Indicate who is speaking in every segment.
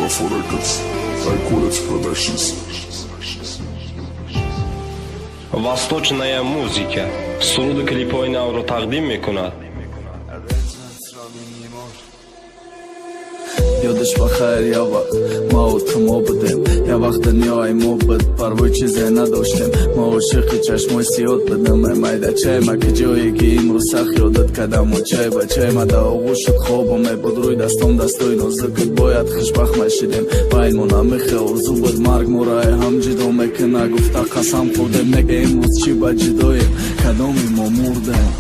Speaker 1: Microphone Records, Quality Productions.
Speaker 2: Восточная музыка. Суруд клипой науру тaqdim мекунад.
Speaker 3: یادش بخیر یا وقت ما و تو ما بودیم، یا وقت نیای محبت پروی چیزی نداشتیم. ما عاشق چشمای سیاد بدم میده چه ما که جایی که امروز سخت یادت کردم و چه با چه ما در آغوش شد خوابم بود روی دستم دستای نازکت باید خوشبخت میشیدیم. بینمون همیشه آرزو بود مرگ ما رای هم جدا میکنه، گفته قسم خوردیم نگه امروز چی با جداییم کدامی ما مردیم.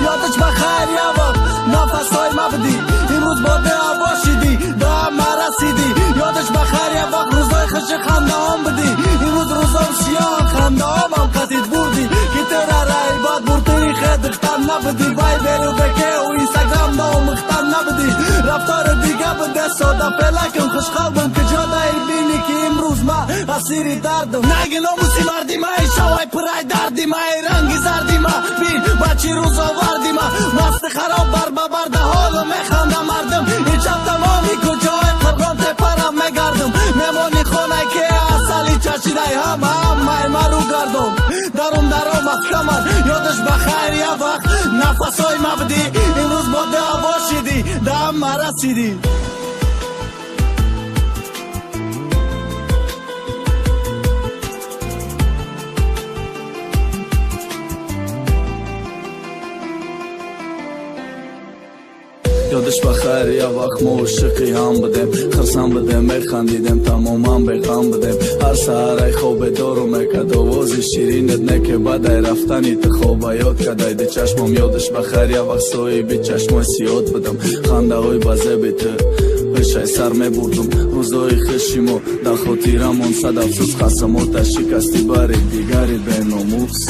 Speaker 3: یادش بخیر یا وقت نفسای ما بدی امروز باده هوا شدی دام رسیدی. یادش بخیر یا وقت روزای خوش خنده هم بدی امروز روزام سیاه خنده هم قطید بردی که ترا رای باد برتری خیلی دختر نبدی بای بیرو بکه و اینستاگرام دا مختر نبدی رفتار دیگه بده ساده فلکم خوشخالبم که جادای بینی که امروز ما اسیری دردم نگه ناموسی مردی ما شوای پرای دردی ما رنگی زردی ما بین بچی روزا وردی ما مست خراب بر ببرده حالو میخنده مردم این شب تمامی کجای قربان تپرم میگردم میمانی خونه که اصلی چشیده هم مرو گردم درم از کمر. یادش بخیر یا وقت نفسای ما بدی امروز باده هوا شدی دم رسیدی. یادش بخیر یا وقت ما عاشقی هم بودیم، خرسم بودیم میخندیدیم تماما بیغم بودیم. هر سحر خواب دارو میکرد آواز شیرینت نه که بدای رفتنی تو خواب یاد کردای دی چشمم. یادش بخیر یا وقت سایه بی چشمای سیاد بودم خنده های بزه بی تو بشای سر میبردم روزای خشیمو در خاطرمون صد افسوس قسمات شکستی باری دیگری به ناموس.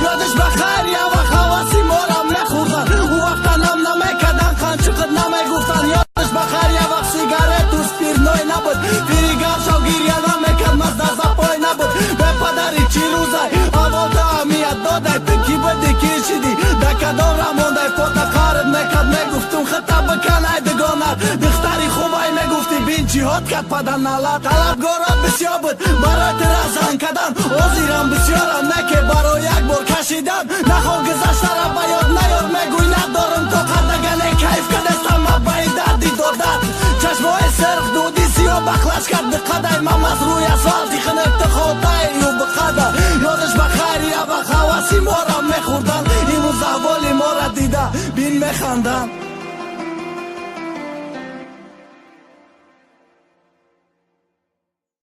Speaker 3: یادش بخیر یا وقت حواسی مارم نخوردن او وقتا نم نمیکدن خانچقد نمیگفتن. یادش بخیر یا وقت سیگارت و سپیرنوی نبود فریگر شو گیریه نمیکد مزده زپای نبود به پدری چی روزای اول تا امیت دادای تکی بدی کشیدی دکدان رماندای پاتا خارد میکد میگفتم خطا بکنای دگانت دختری خوبای میگفتی بین جهاد کد پدن نالت طلبگارات بسیار بود برای ترزن کدن آزیرم بسیارم نکه برای یک بار کشیدن نخواه گذشته را بیاد نیار میگوی ندارم تو قدگنه کیف کدستم ما باید دردی دادن چشمای سرخ دودی سیاه بخلش کرد قدای مم از روی اسفالتی خنکت خودای و بقدر. یادش بخیر یا بخواسی ما را میخوردن امروز احوالی ما را دیده بین میخندن.